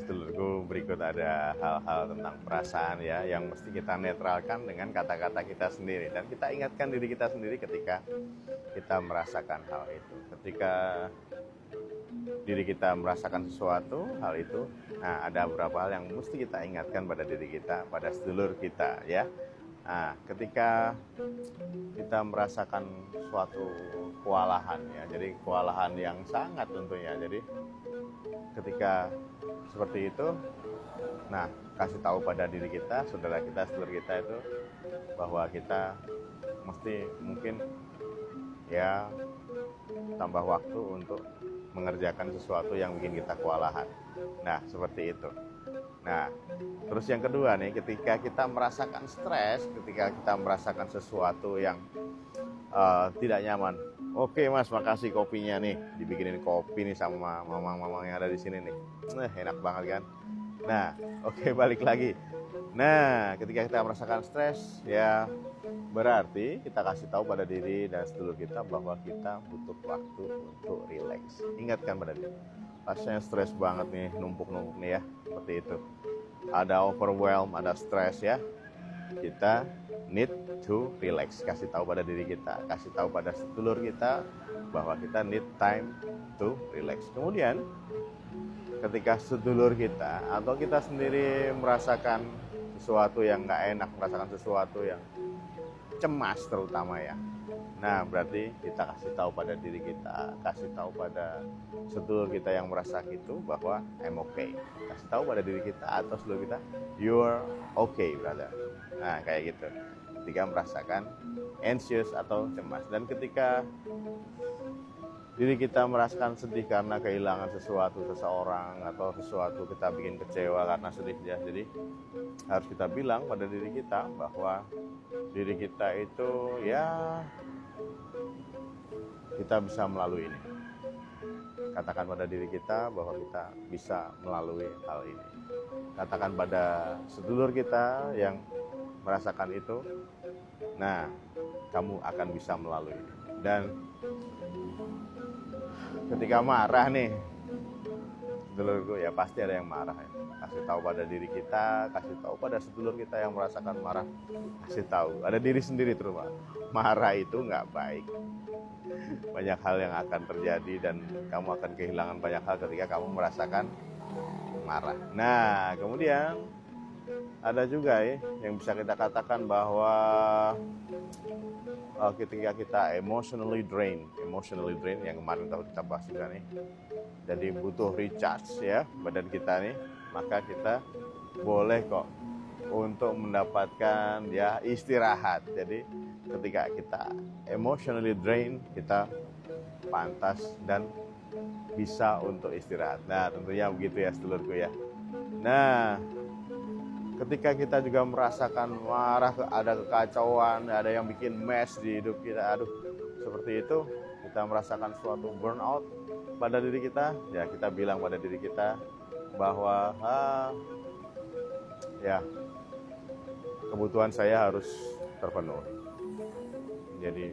Sedulurku, berikut ada hal-hal tentang perasaan ya yang mesti kita netralkan dengan kata-kata kita sendiri, dan kita ingatkan diri kita sendiri ketika kita merasakan hal itu. Ketika diri kita merasakan sesuatu hal itu, nah ada beberapa hal yang mesti kita ingatkan pada diri kita, pada sedulur kita ya. Nah, ketika kita merasakan suatu kewalahan ya, jadi kewalahan yang sangat tentunya. Jadi ketika seperti itu, nah kasih tahu pada diri kita, saudara kita, sedulur kita itu bahwa kita mesti mungkin ya tambah waktu untuk mengerjakan sesuatu yang bikin kita kewalahan. Nah, seperti itu. Nah, terus yang kedua nih, ketika kita merasakan stres, ketika kita merasakan sesuatu yang tidak nyaman. Oke mas, makasih kopinya nih, dibikinin kopi nih sama mamang-mamang yang ada di sini nih. Enak banget kan. Nah, oke, balik lagi. Nah, ketika kita merasakan stres, ya berarti kita kasih tahu pada diri dan sedulur kita bahwa kita butuh waktu untuk rileks. Ingatkan pada diri, rasanya stres banget nih, numpuk-numpuk nih ya, seperti itu. Ada overwhelm, ada stres ya. Kita need to relax. Kasih tahu pada diri kita, kasih tahu pada sedulur kita bahwa kita need time to relax. Kemudian ketika sedulur kita atau kita sendiri merasakan sesuatu yang nggak enak, merasakan sesuatu yang cemas terutama ya, nah berarti kita kasih tahu pada diri kita, kasih tahu pada sedulur kita yang merasa gitu bahwa I'm okay. Kasih tahu pada diri kita atau sedulur kita, you're okay brother. Nah kayak gitu, ketika merasakan anxious atau cemas. Dan ketika diri kita merasakan sedih karena kehilangan sesuatu, seseorang atau sesuatu, kita bikin kecewa karena sedih ya, jadi harus kita bilang pada diri kita bahwa diri kita itu ya kita bisa melalui ini. Katakan pada diri kita bahwa kita bisa melalui hal ini. Katakan pada sedulur kita yang merasakan itu, nah kamu akan bisa melalui ini. Dan ketika marah nih, sedulurku, ya pasti ada yang marah ya. Kasih tahu pada diri kita, kasih tahu pada sedulur kita yang merasakan marah, kasih tahu. Ada diri sendiri terus, marah itu nggak baik. Banyak hal yang akan terjadi dan kamu akan kehilangan banyak hal ketika kamu merasakan marah. Nah, kemudian ada juga ya yang bisa kita katakan bahwa ketika kita emotionally drain yang kemarin kita bahas juga nih, jadi butuh recharge ya badan kita nih, maka kita boleh kok untuk mendapatkan ya istirahat. Jadi ketika kita emotionally drain, kita pantas dan bisa untuk istirahat. Nah tentunya begitu ya sedulurku ya. Nah ketika kita juga merasakan marah, ada kekacauan, ada yang bikin mess di hidup kita, seperti itu, kita merasakan suatu burnout pada diri kita, ya kita bilang pada diri kita bahwa ya kebutuhan saya harus terpenuhi. Jadi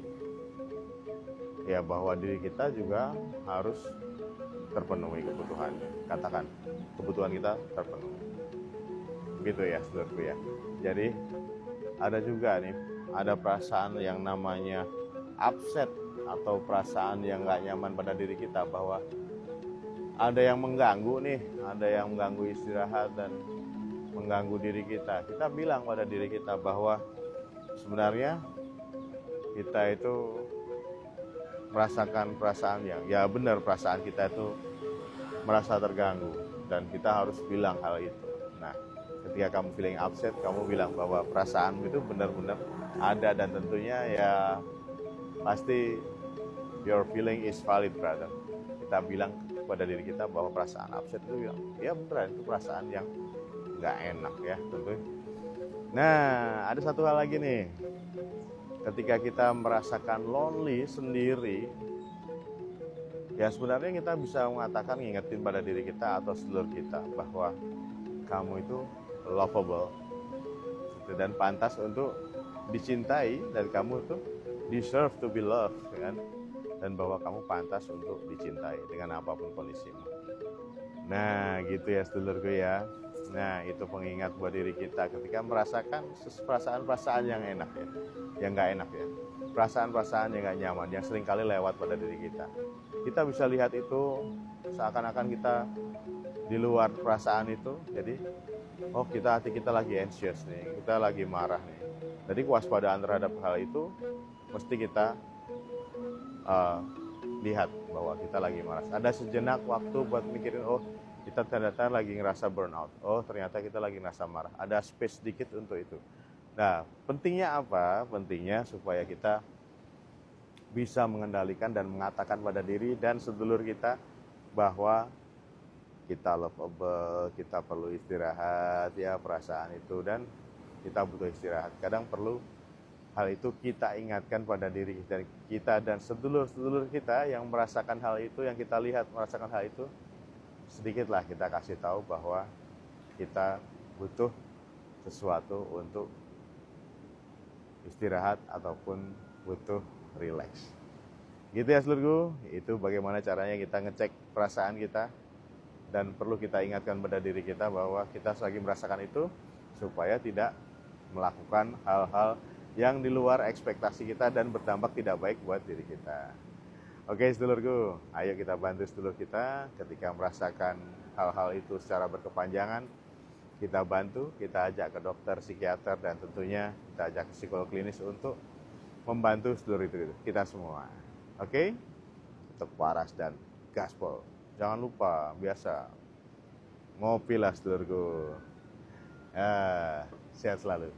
ya bahwa diri kita juga harus terpenuhi kebutuhannya. Katakan, kebutuhan kita terpenuhi. Gitu ya saudaraku ya. Jadi ada juga nih, ada perasaan yang namanya upset atau perasaan yang gak nyaman pada diri kita, bahwa ada yang mengganggu nih, ada yang mengganggu istirahat dan mengganggu diri kita. Kita bilang pada diri kita bahwa sebenarnya kita itu merasakan perasaan yang ya benar, perasaan kita itu merasa terganggu dan kita harus bilang hal itu. Nah ketika kamu feeling upset, kamu bilang bahwa perasaanmu itu benar-benar ada, dan tentunya ya pasti your feeling is valid brother. Kita bilang pada diri kita bahwa perasaan upset itu ya beneran itu perasaan yang nggak enak ya tentunya. Nah ada satu hal lagi nih, ketika kita merasakan lonely sendiri, ya sebenarnya kita bisa mengatakan, ngingetin pada diri kita atau sedulur kita bahwa kamu itu lovable dan pantas untuk dicintai, dan kamu tuh deserve to be loved kan? Dan bahwa kamu pantas untuk dicintai dengan apapun kondisimu. Nah, gitu ya sedulurku ya. Nah, itu pengingat buat diri kita ketika merasakan perasaan-perasaan yang enak ya, yang nggak enak ya, perasaan-perasaan yang nggak nyaman, yang seringkali lewat pada diri kita. Kita bisa lihat itu seakan-akan kita di luar perasaan itu. Jadi, oh hati kita lagi anxious nih, kita lagi marah nih. Jadi kewaspadaan terhadap hal itu mesti kita uh, lihat bahwa kita lagi marah. Ada sejenak waktu buat mikirin, oh kita ternyata lagi ngerasa burnout. Oh ternyata kita lagi ngerasa marah. Ada space sedikit untuk itu. Nah, pentingnya apa? Pentingnya supaya kita bisa mengendalikan dan mengatakan pada diri dan sedulur kita bahwa kita lovable, kita perlu istirahat ya, perasaan itu, dan kita butuh istirahat. Kadang perlu hal itu kita ingatkan pada diri kita dan sedulur-sedulur kita yang merasakan hal itu, yang kita lihat merasakan hal itu, sedikitlah kita kasih tahu bahwa kita butuh sesuatu untuk istirahat ataupun butuh relax. Gitu ya sedulurku, itu bagaimana caranya kita ngecek perasaan kita. Dan perlu kita ingatkan pada diri kita bahwa kita lagi merasakan itu supaya tidak melakukan hal-hal yang di luar ekspektasi kita dan berdampak tidak baik buat diri kita. Oke sedulurku, ayo kita bantu sedulur kita ketika merasakan hal-hal itu secara berkepanjangan. Kita bantu, kita ajak ke dokter, psikiater, dan tentunya kita ajak ke psikolog klinis untuk membantu sedulur itu kita semua. Oke, tetap waras dan gaspol. Jangan lupa, biasa, ngopi lah sedulurku. Sehat selalu.